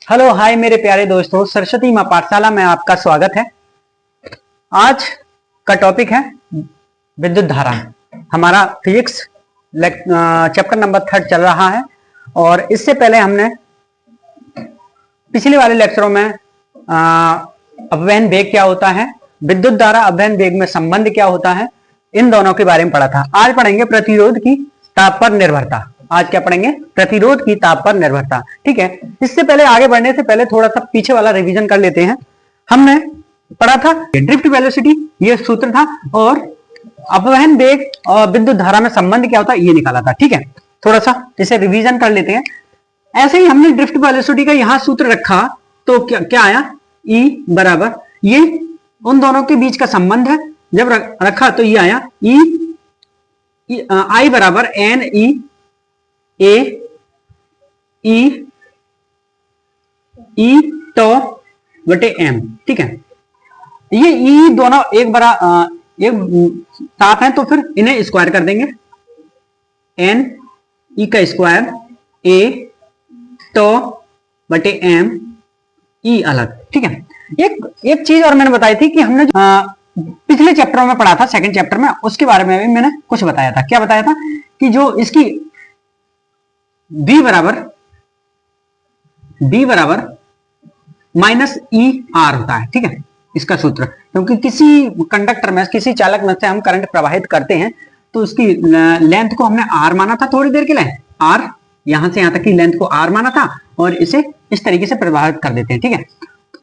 Hello hi मेरे प्यारे दोस्तों, सरस्वती मां पाठशाला में आपका स्वागत है। आज का टॉपिक है विद्युत धारा। हमारा फिजिक्स चैप्टर नंबर 3 चल रहा है और इससे पहले हमने पिछले वाले लेक्चरों में अपवहन वेग क्या होता है, विद्युत धारा अपवहन वेग में संबंध क्या होता है, इन दोनों के बारे में पढ़ा था। आज पढ़ेंगे प्रतिरोध की ताप पर निर्भरता। आज क्या पढ़ेंगे? प्रतिरोध की ताप पर निर्भरता। ठीक है, इससे पहले आगे बढ़ने से पहले थोड़ा सा पीछे वाला रिवीजन कर लेते हैं। हमने पढ़ा था ड्रिफ्ट वेलोसिटी, ये सूत्र था, और अपवहन वेग और विद्युत धारा में संबंध क्या होता है ये निकाला था। ठीक है, थोड़ा सा इसे रिवीजन कर लेते हैं। ऐसे ही हमने ड्रिफ्ट वेलोसिटी का यहां सूत्र रखा तो क्या आया? E बराबर, ये उन दोनों के बीच का संबंध है। जब रखा तो ये आया I बराबर एन ई ए ई टॉ बटे एम। ठीक है, ये ई दोनों एक साथ हैं तो फिर इन्हें स्क्वायर कर देंगे। एन ई का स्क्वायर ए टॉ बटे एम ई अलग। ठीक है, एक चीज और मैंने बताई थी कि हमने पिछले चैप्टर में पढ़ा था, सेकंड चैप्टर में, उसके बारे में भी मैंने कुछ बताया था। क्या बताया था? कि जो इसकी B बराबर माइनस ई आर होता है। ठीक है, इसका सूत्र, क्योंकि किसी कंडक्टर में, किसी चालक में से हम करंट प्रवाहित करते हैं तो उसकी लेंथ को हमने आर माना था थोड़ी देर के लिए, आर, यहां से यहां तक की लेंथ को आर माना था, और इसे इस तरीके से प्रवाहित कर देते हैं। ठीक है,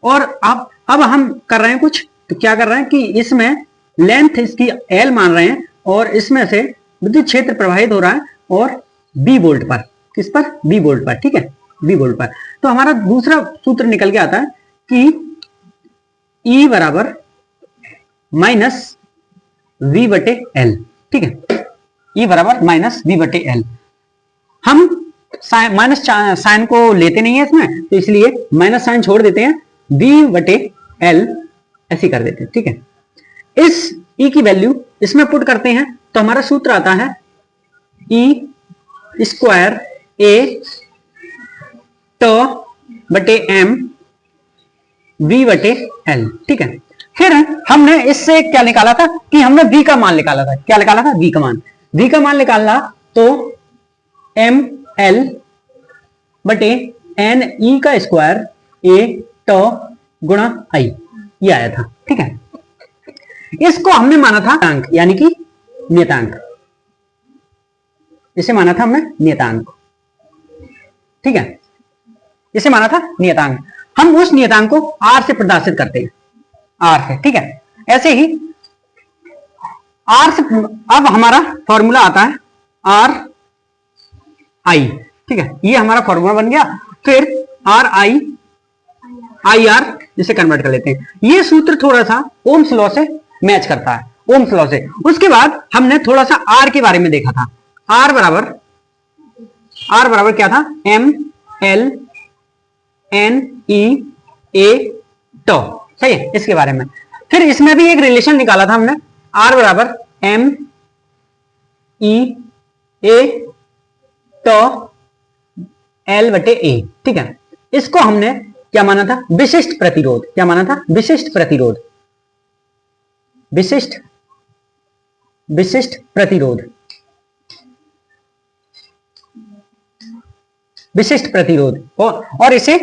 और अब हम कर रहे हैं कुछ, तो क्या कर रहे हैं कि इसमें लेंथ इसकी एल मान रहे हैं और इसमें से विद्युत क्षेत्र प्रवाहित हो रहा है, और बी वोल्ट पर, किस पर? बी वोल्ट पर। ठीक है, बी वोल्ट पर। तो हमारा दूसरा सूत्र निकल के आता है कि E बराबर माइनस वी बटे एल। ठीक है, E बराबर माइनस वी बटे एल। हम माइनस साइन को लेते नहीं है इसमें, तो इसलिए माइनस साइन छोड़ देते हैं, V बटे एल ऐसे कर देते हैं। ठीक है, इस E की वैल्यू इसमें पुट करते हैं तो हमारा सूत्र आता है E स्क्वायर ए टॉ बटे एम V बटे एल। ठीक है, फिर हमने इससे क्या निकाला था कि हमने V का मान निकाला था। क्या निकाला था? V का मान। V का मान निकालना तो एम एल बटे एन ई का स्क्वायर ए टॉ गुणा आई, ये आया था। ठीक है, इसको हमने माना था अंक, यानी कि नियतांक। इसे माना था हमने नियतांक। ठीक है, इसे माना था नियतांक। हम उस नियतांक को आर से प्रदर्शित करते हैं, आर से। ठीक है, ऐसे ही आर से अब हमारा फॉर्मूला आता है आर आई। ठीक है, ये हमारा फॉर्मूला बन गया। फिर आर आई आई आर इसे कन्वर्ट कर लेते हैं। ये सूत्र थोड़ा सा ओम्स लॉ से मैच करता है, ओम्स लॉ से। उसके बाद हमने थोड़ा सा आर के बारे में देखा था। आर बराबर क्या था? एम एल एन ई ए टॉ। सही है, इसके बारे में। फिर इसमें भी एक रिलेशन निकाला था हमने, आर बराबर एम ई ए टॉ एल बटे ए। ठीक है, इसको हमने क्या माना था? विशिष्ट प्रतिरोध। क्या माना था? विशिष्ट प्रतिरोध। विशिष्ट प्रतिरोध, विशिष्ट प्रतिरोध, और इसे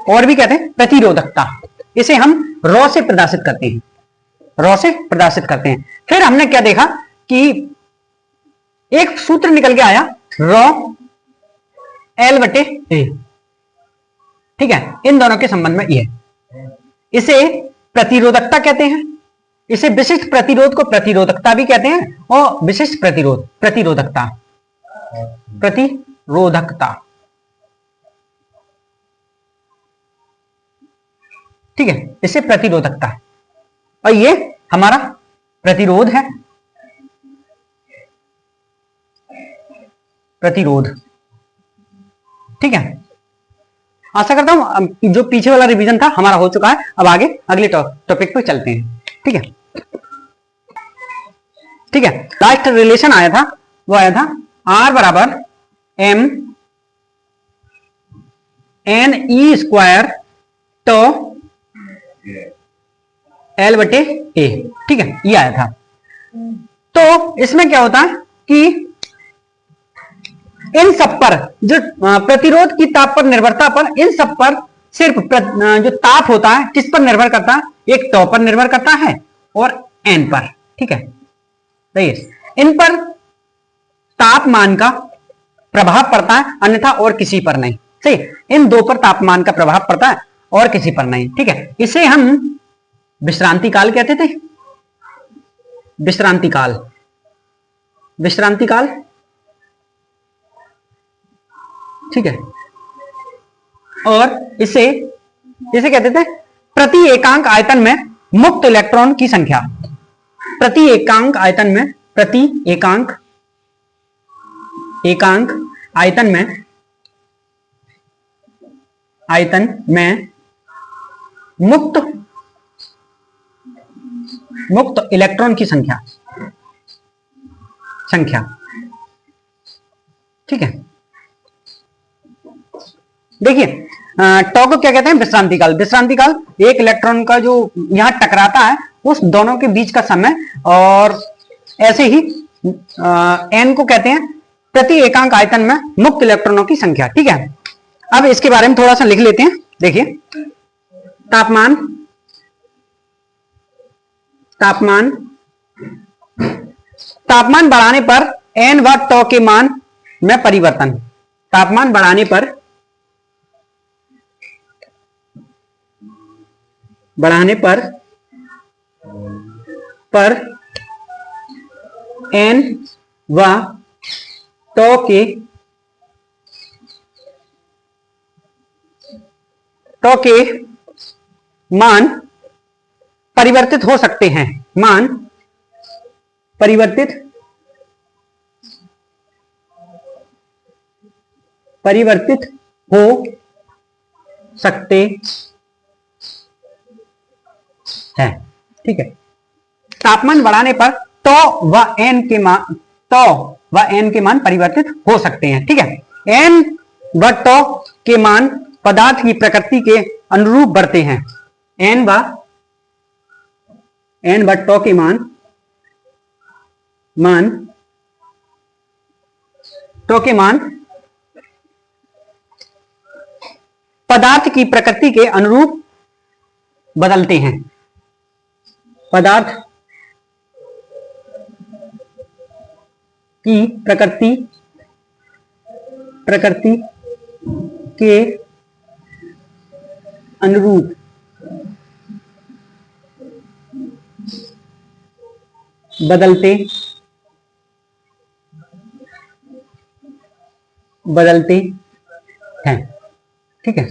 और भी कहते हैं प्रतिरोधकता। इसे हम रॉ से प्रदर्शित करते हैं, रॉ से प्रदर्शित करते हैं। फिर हमने क्या देखा कि एक सूत्र निकल के आया, रॉ एल बटे ए। ठीक है, इन दोनों के संबंध में ये, इसे प्रतिरोधकता कहते हैं। इसे विशिष्ट प्रतिरोध को प्रतिरोधकता भी कहते हैं, और विशिष्ट प्रतिरोध प्रतिरोधकता, प्रतिरोधकता। ठीक है, इसे प्रतिरोधकता है, और ये हमारा प्रतिरोध है, प्रतिरोध। ठीक है, आशा करता हूं जो पीछे वाला रिवीजन था हमारा हो चुका है। अब आगे अगले टॉपिक पे चलते हैं। ठीक है, ठीक है, लास्ट रिलेशन आया था, वो आया था आर बराबर एम एन ई स्क्वायर तो एल बटे ए, ठीक है, ये आया था। तो इसमें क्या होता है कि इन सब पर जो प्रतिरोध की ताप पर निर्भरता पर, इन सब पर सिर्फ जो ताप होता है किस पर निर्भर करता है, एक टॉ पर निर्भर करता है और एन पर, ठीक है। इन पर तापमान का प्रभाव पड़ता है, अन्यथा और किसी पर नहीं। सही, इन दो पर तापमान का प्रभाव पड़ता है और किसी पर नहीं, ठीक है। इसे हम विश्रांति काल कहते थे, विश्रांति काल, विश्रांति काल, ठीक है। और इसे कहते थे प्रति एकांक आयतन में मुक्त इलेक्ट्रॉन की संख्या, प्रति एकांक आयतन में, प्रति एकांक आयतन में मुक्त इलेक्ट्रॉन की संख्या, ठीक है। देखिए टॉ को क्या कहते हैं, विश्रांति काल। विश्रांति काल एक इलेक्ट्रॉन का जो यहां टकराता है उस दोनों के बीच का समय, और ऐसे ही एन को कहते हैं प्रति एकांक आयतन में मुक्त इलेक्ट्रॉनों की संख्या, ठीक है। अब इसके बारे में थोड़ा सा लिख लेते हैं। देखिए तापमान बढ़ाने पर एन व टॉ के मान में परिवर्तन, तापमान बढ़ाने पर एन व टॉ के मान परिवर्तित हो सकते हैं, मान परिवर्तित हो सकते हैं, ठीक है। तापमान बढ़ाने पर टॉ व एन के मान परिवर्तित हो सकते हैं, ठीक है। एन व टॉ के मान पदार्थ की प्रकृति के अनुरूप बढ़ते हैं, एन व टॉ के मान पदार्थ की प्रकृति के अनुरूप बदलते हैं, पदार्थ की प्रकृति के अनुरूप बदलते हैं, ठीक है।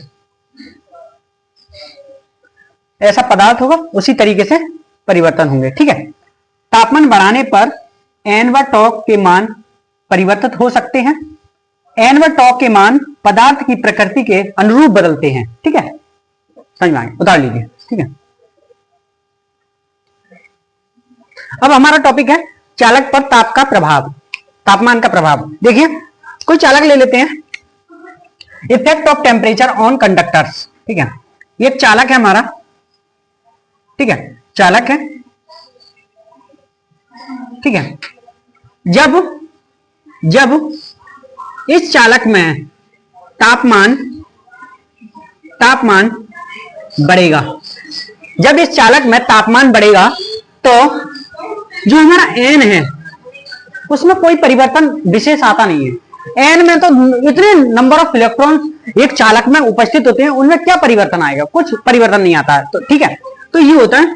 ऐसा पदार्थ होगा उसी तरीके से परिवर्तन होंगे, ठीक है। तापमान बढ़ाने पर एन व टॉ के मान परिवर्तित हो सकते हैं, एन व टॉ के मान पदार्थ की प्रकृति के अनुरूप बदलते हैं, ठीक है। समझ में आए, उतार लीजिए, ठीक है। अब हमारा टॉपिक है चालक पर ताप का प्रभाव, तापमान का प्रभाव। देखिए कोई चालक ले लेते हैं, effect of temperature on conductors, ठीक है। ये चालक है हमारा, ठीक है, चालक है, ठीक है। जब इस चालक में तापमान बढ़ेगा, जब इस चालक में तापमान बढ़ेगा तो जो हमारा एन है उसमें कोई परिवर्तन विशेष आता नहीं है। एन में तो इतने नंबर ऑफ इलेक्ट्रॉन्स एक चालक में उपस्थित होते हैं, उनमें क्या परिवर्तन आएगा, कुछ परिवर्तन नहीं आता है, तो ठीक है। तो ये होता है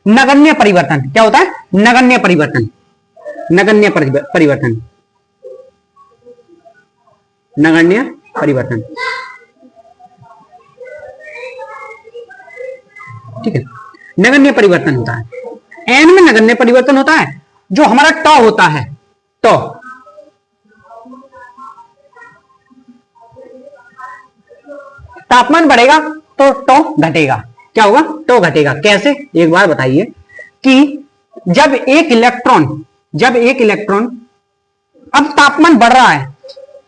नगण्य परिवर्तन। क्या होता है, नगण्य परिवर्तन, नगण्य परिवर्तन, नगण्य परिवर्तन, ठीक है। नगण्य परिवर्तन होता है, एन में नगण्य परिवर्तन होता है। जो हमारा टॉ होता है, टॉ तापमान बढ़ेगा तो टॉ घटेगा। क्या होगा, टॉ घटेगा। कैसे, एक बार बताइए कि जब एक इलेक्ट्रॉन अब तापमान बढ़ रहा है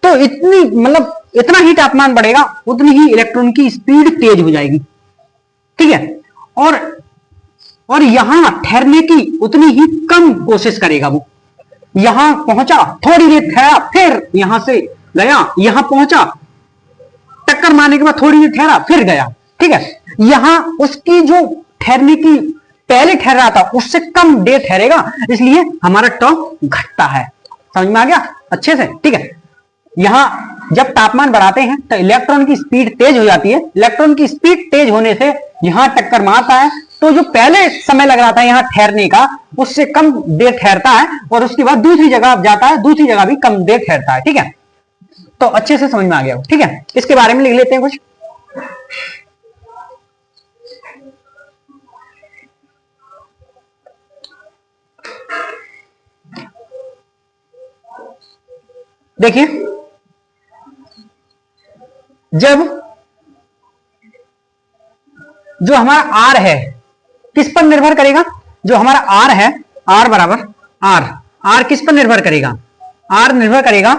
तो इतनी मतलब इतना ही तापमान बढ़ेगा उतनी ही इलेक्ट्रॉन की स्पीड तेज हो जाएगी, ठीक है। और यहां ठहरने की उतनी ही कम कोशिश करेगा वो। यहां पहुंचा, थोड़ी देर ठहरा, फिर यहां से गया, यहां पहुंचा, टक्कर मारने के बाद थोड़ी देर ठहरा, फिर गया, ठीक है। यहां उसकी जो ठहरने की पहले ठहर रहा था उससे कम देर ठहरेगा, इसलिए हमारा टॉर्क घटता है। समझ में आ गया अच्छे से, ठीक है। यहां जब तापमान बढ़ाते हैं तो इलेक्ट्रॉन की स्पीड तेज हो जाती है। इलेक्ट्रॉन की स्पीड तेज होने से यहां टक्कर मारता है, तो जो पहले समय लग रहा था यहां ठहरने का उससे कम देर ठहरता है, और उसके बाद दूसरी जगह जाता है, दूसरी जगह भी कम देर ठहरता है, ठीक है। तो अच्छे से समझ में आ गया, ठीक है। इसके बारे में लिख लेते हैं कुछ। देखिए, जब जो हमारा आर है किस पर निर्भर करेगा, जो हमारा आर है, आर बराबर आर, आर किस पर निर्भर करेगा, आर निर्भर करेगा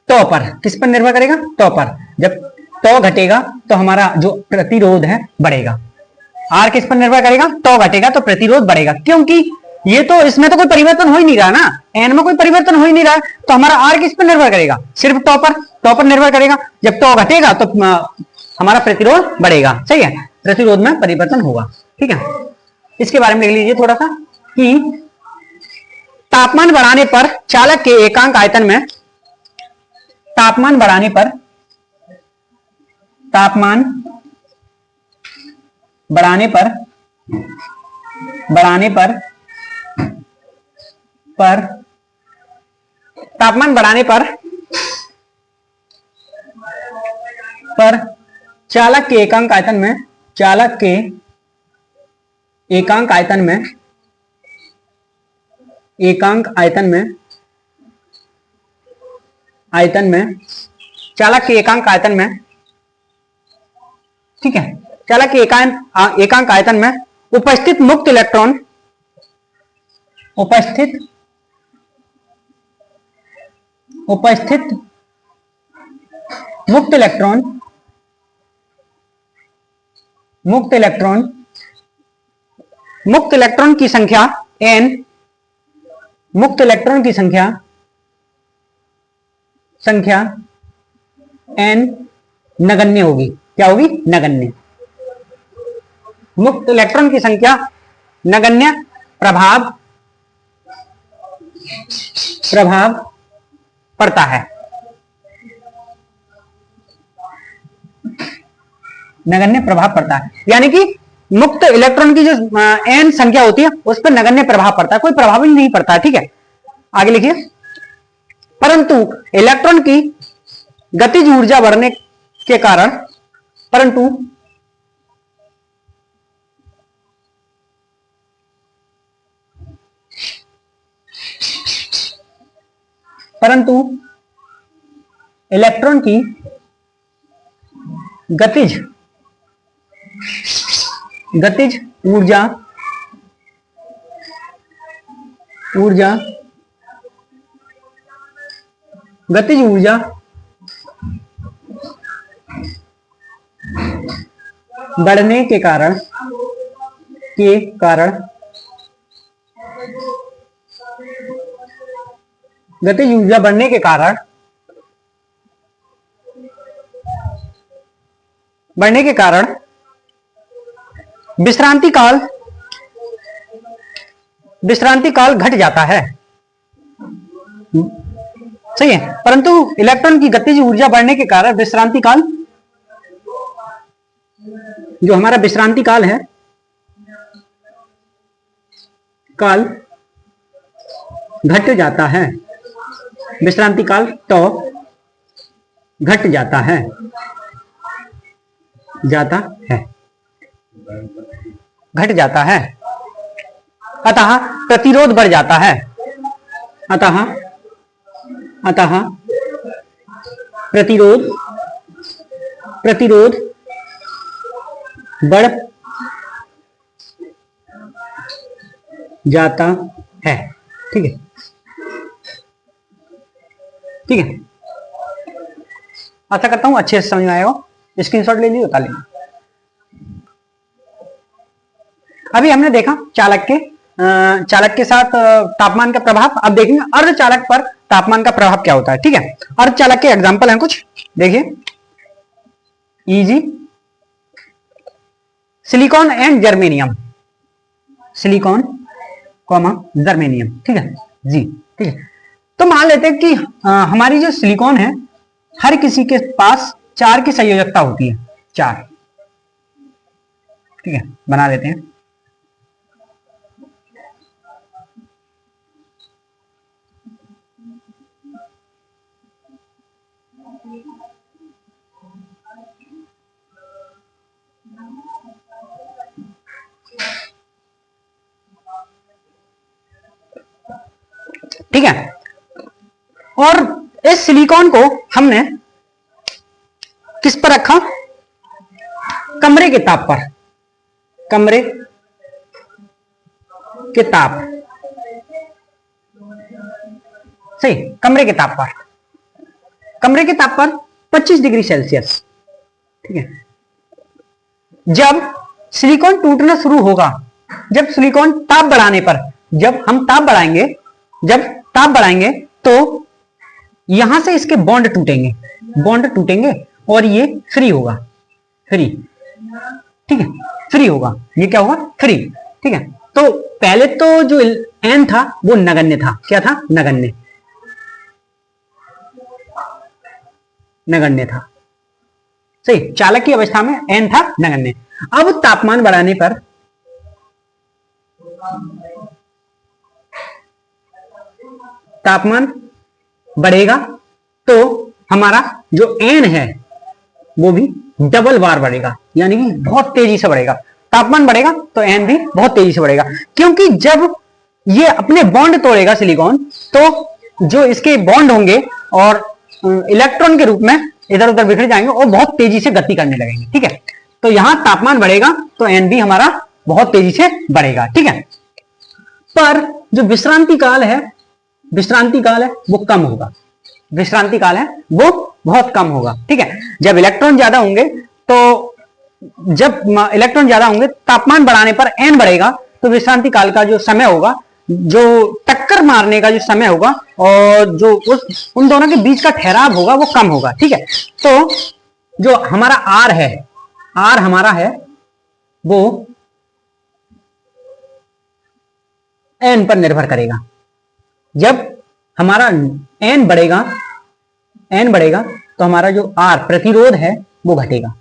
तो पर। किस पर निर्भर करेगा, तो पर। जब तो घटेगा तो हमारा जो प्रतिरोध है बढ़ेगा। आर किस पर निर्भर करेगा, तो घटेगा तो प्रतिरोध बढ़ेगा, क्योंकि ये तो इसमें तो कोई परिवर्तन हो ही नहीं रहा ना, एन में कोई परिवर्तन हो ही नहीं रहा है, तो हमारा आर किस पर निर्भर करेगा, सिर्फ तो पर निर्भर करेगा। जब तो घटेगा तो हमारा प्रतिरोध बढ़ेगा, सही है, प्रतिरोध में परिवर्तन होगा, ठीक है। इसके बारे में लिख लीजिए थोड़ा सा कि तापमान बढ़ाने पर चालक के एकांक आयतन में, तापमान बढ़ाने पर, तापमान बढ़ाने पर, बढ़ाने पर तापमान बढ़ाने पर चालक के एकांक आयतन में, चालक के एकांक आयतन में, एकांक आयतन में, आयतन में, चालक के एकांक आयतन में, ठीक है, चालक के एकांक आयतन में उपस्थित मुक्त इलेक्ट्रॉन, उपस्थित मुक्त इलेक्ट्रॉन, मुक्त इलेक्ट्रॉन, मुक्त इलेक्ट्रॉन की संख्या n, मुक्त इलेक्ट्रॉन की संख्या n नगण्य होगी। क्या होगी, नगण्य। मुक्त इलेक्ट्रॉन की संख्या नगण्य, प्रभाव पड़ता है, नगण्य प्रभाव पड़ता है, यानी कि मुक्त इलेक्ट्रॉन की जो n संख्या होती है उस पर नगण्य प्रभाव पड़ता है, कोई प्रभाव ही नहीं पड़ता है, ठीक है। आगे लिखिए, परंतु इलेक्ट्रॉन की गतिज ऊर्जा बढ़ने के कारण, परंतु इलेक्ट्रॉन की गतिज ऊर्जा गतिज ऊर्जा बढ़ने के कारण गतिज ऊर्जा बढ़ने के कारण विश्रांति काल घट जाता है, सही है। परंतु इलेक्ट्रॉन की गतिज ऊर्जा बढ़ने के कारण विश्रांति काल, जो हमारा विश्रांति काल है, काल घट जाता है, विश्रांति काल तो घट जाता है, घट जाता है, अतः प्रतिरोध बढ़ जाता है, अतः प्रतिरोध बढ़ जाता है, ठीक है, ठीक है। आशा करता हूं अच्छे से समझ में आया हो। स्क्रीनशॉट ले लीजिए, बता लेना। अभी हमने देखा चालक के साथ तापमान का प्रभाव। अब देखेंगे अर्धचालक पर तापमान का प्रभाव क्या होता है। ठीक है, अर्धचालक के एग्जांपल हैं कुछ, देखिए easy, silicon and germanium, silicon comma germanium. ठीक है जी, ठीक है। तो मान लेते हैं कि हमारी जो सिलिकॉन है, हर किसी के पास 4 की संयोजकता होती है, 4। ठीक है, बना लेते हैं। ठीक है, और इस सिलिकॉन को हमने किस पर रखा, कमरे के ताप पर, कमरे के ताप, सही, कमरे के ताप पर, कमरे के ताप पर 25 डिग्री सेल्सियस। ठीक है, जब सिलिकॉन टूटना शुरू होगा, जब सिलिकॉन ताप बढ़ाने पर, जब हम ताप बढ़ाएंगे, जब ताप बढ़ाएंगे तो यहां से इसके बॉन्ड टूटेंगे, बॉन्ड टूटेंगे और ये फ्री होगा, फ्री। ठीक है, फ्री होगा, ये क्या होगा, फ्री। ठीक है, तो पहले तो जो एन था वो नगण्य था, क्या था, नगण्य, नगण्य था, सही। चालक की अवस्था में एन था नगण्य। अब तापमान बढ़ाने पर, तापमान बढ़ेगा तो हमारा जो एन है वो भी डबल बार बढ़ेगा, यानी कि बहुत तेजी से बढ़ेगा। तापमान बढ़ेगा तो एन भी बहुत तेजी से बढ़ेगा, क्योंकि जब ये अपने बॉन्ड तोड़ेगा सिलिकॉन, तो जो इसके बॉन्ड होंगे और इलेक्ट्रॉन के रूप में इधर उधर बिखर जाएंगे और बहुत तेजी से गति करने लगेंगे। ठीक है, तो यहां तापमान बढ़ेगा तो एन भी हमारा बहुत तेजी से बढ़ेगा। ठीक है, पर जो विश्रांति काल है, विश्रांति काल है वो कम होगा, विश्रांति काल है वो बहुत कम होगा। ठीक है, जब इलेक्ट्रॉन ज्यादा होंगे, तो जब इलेक्ट्रॉन ज्यादा होंगे, तापमान बढ़ाने पर एन बढ़ेगा, तो विश्रांति काल का जो समय होगा, जो टक्कर मारने का जो समय होगा और जो उन दोनों के बीच का ठहराव होगा वो कम होगा। ठीक है, तो जो हमारा आर है, आर हमारा है वो एन पर निर्भर करेगा। जब हमारा एन बढ़ेगा, एन बढ़ेगा तो हमारा जो आर प्रतिरोध है वो घटेगा।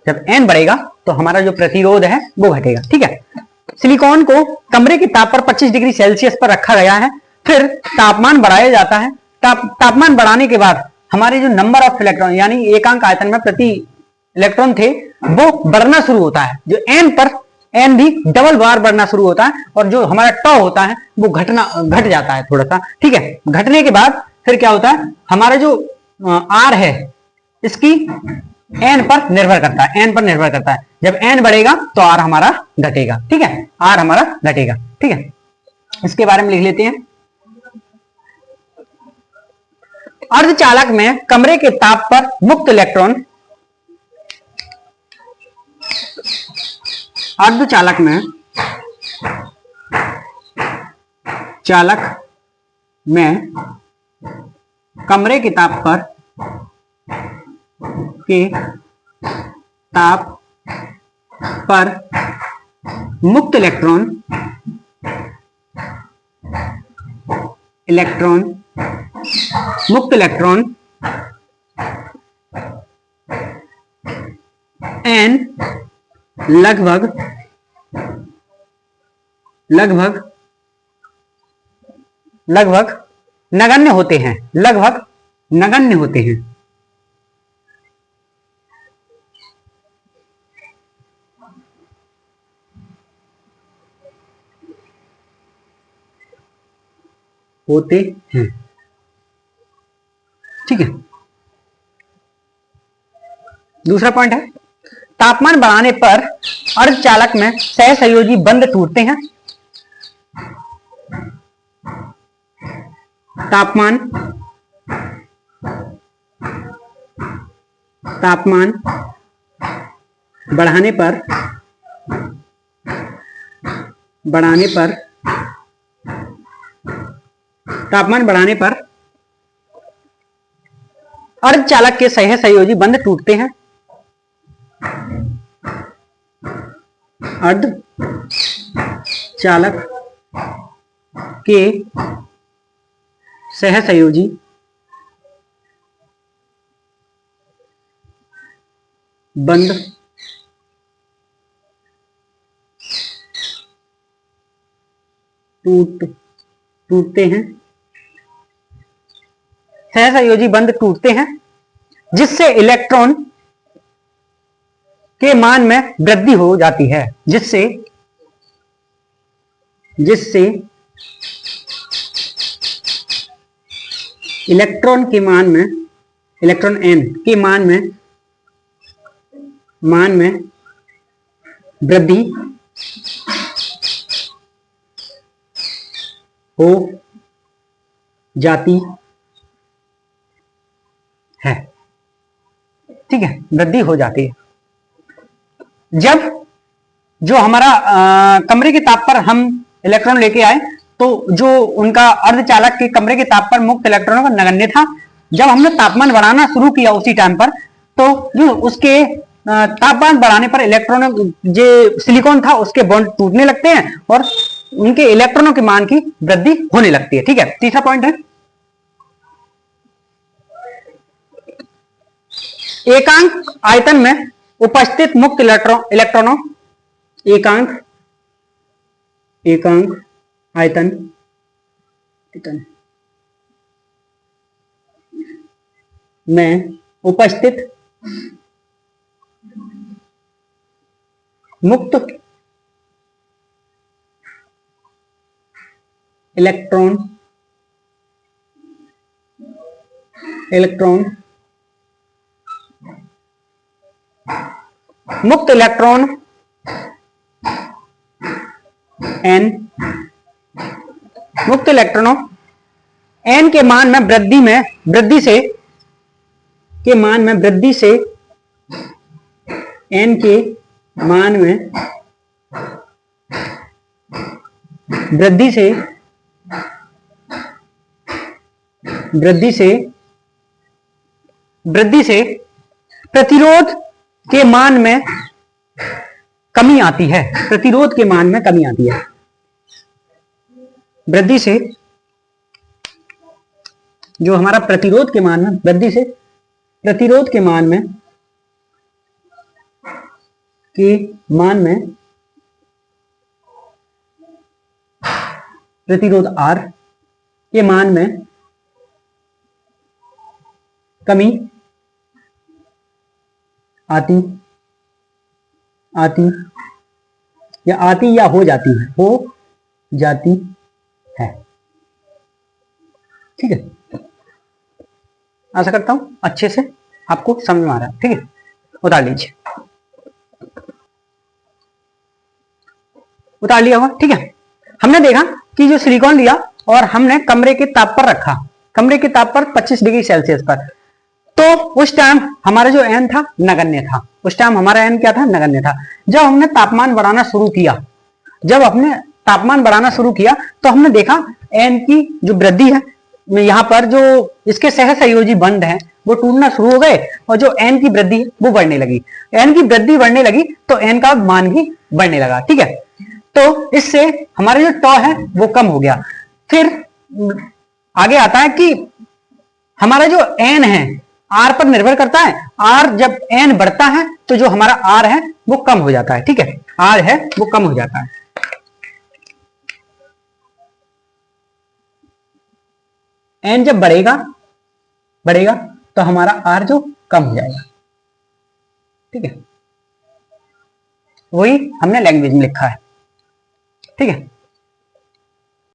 जब एन बढ़ेगा तो हमारा जो प्रतिरोध है वो घटेगा। ठीक है, सिलिकॉन को कमरे के ताप पर 25 डिग्री सेल्सियस पर रखा गया है, फिर तापमान बढ़ाया जाता है। तापमान बढ़ाने के बाद हमारे जो नंबर ऑफ इलेक्ट्रॉन, यानी एकांक आयतन में प्रति इलेक्ट्रॉन थे, वो बढ़ना शुरू होता है। जो एन पर, एन भी डबल बार बढ़ना शुरू होता है, और जो हमारा टॉ होता है वो घट जाता है थोड़ा सा। ठीक है, घटने के बाद फिर क्या होता है, हमारा जो आर है इसकी एन पर निर्भर करता है, एन पर निर्भर करता है। जब एन बढ़ेगा तो आर हमारा घटेगा। ठीक है, आर हमारा घटेगा। ठीक है, इसके बारे में लिख लेते हैं। अर्धचालक में कमरे के ताप पर मुक्त इलेक्ट्रॉन, अर्धचालक में, चालक में कमरे के ताप पर, के ताप पर मुक्त इलेक्ट्रॉन, मुक्त इलेक्ट्रॉन एन लगभग नगण्य होते हैं, लगभग नगण्य होते हैं। होते हैं। ठीक है, दूसरा पॉइंट है, तापमान बढ़ाने पर अर्धचालक में सहसंयोजी बंध टूटते हैं। तापमान तापमान बढ़ाने पर अर्धचालक के सहसंयोजी बंध टूटते हैं। अर्धचालक के सहसंयोजी बंध टूटते हैं, सहसंयोजी बंध टूटते हैं, जिससे इलेक्ट्रॉन के मान में वृद्धि हो जाती है, जिससे इलेक्ट्रॉन के मान में, इलेक्ट्रॉन n के मान में वृद्धि हो जाती है। ठीक है, वृद्धि हो जाती है। जब जो हमारा कमरे के ताप पर हम इलेक्ट्रॉन लेके आए, तो जो उनका अर्धचालक के कमरे के ताप पर मुक्त इलेक्ट्रॉनों का नगण्य था। जब हमने तापमान बढ़ाना शुरू किया उसी टाइम पर, तो जो उसके तापमान बढ़ाने पर इलेक्ट्रॉन जो सिलिकॉन था उसके बॉन्ड टूटने लगते हैं और उनके इलेक्ट्रॉनों के मान की वृद्धि होने लगती है। ठीक है, तीसरा पॉइंट है एकांक आयतन में उपस्थित मुक्त इलेक्ट्रॉनों, एकांक आयतन में उपस्थित मुक्त इलेक्ट्रॉन n, मुक्त इलेक्ट्रॉनों n के मान में वृद्धि से n के मान में वृद्धि से प्रतिरोध के मान में कमी आती है। प्रतिरोध के मान में कमी आती है। वृद्धि से जो हमारा प्रतिरोध के मान में वृद्धि से प्रतिरोध के मान में प्रतिरोध R के मान में कमी आती या हो जाती है। ठीक है, आशा करता हूं अच्छे से आपको समझ में आ रहा है। ठीक है, उतार लीजिए, उतार लिया हुआ। ठीक है, हमने देखा कि जो सिलिकॉन लिया और हमने कमरे के ताप पर रखा, कमरे के ताप पर 25 डिग्री सेल्सियस पर, तो उस टाइम हमारा जो n था नगण्य था। उस टाइम हमारा n क्या था? नगण्य था। जब हमने तापमान बढ़ाना शुरू किया, तो हमने देखा n की जो वृद्धि है, यहाँ पर जो इसके सहसंयोजी बंध है वो टूटना शुरू हो गए और जो n की वृद्धि है वो बढ़ने लगी। n की वृद्धि बढ़ने लगी तो n का मान भी बढ़ने लगा। ठीक है, तो इससे हमारा जो टॉ है वो कम हो गया। फिर आगे आता है कि हमारा जो n है r पर निर्भर करता है। r जब n बढ़ता है तो जो हमारा r है वो कम हो जाता है। ठीक है, r है वो कम हो जाता है। n जब बढ़ेगा तो हमारा r जो कम हो जाएगा। ठीक है, वही हमने लैंग्वेज में लिखा है। ठीक है।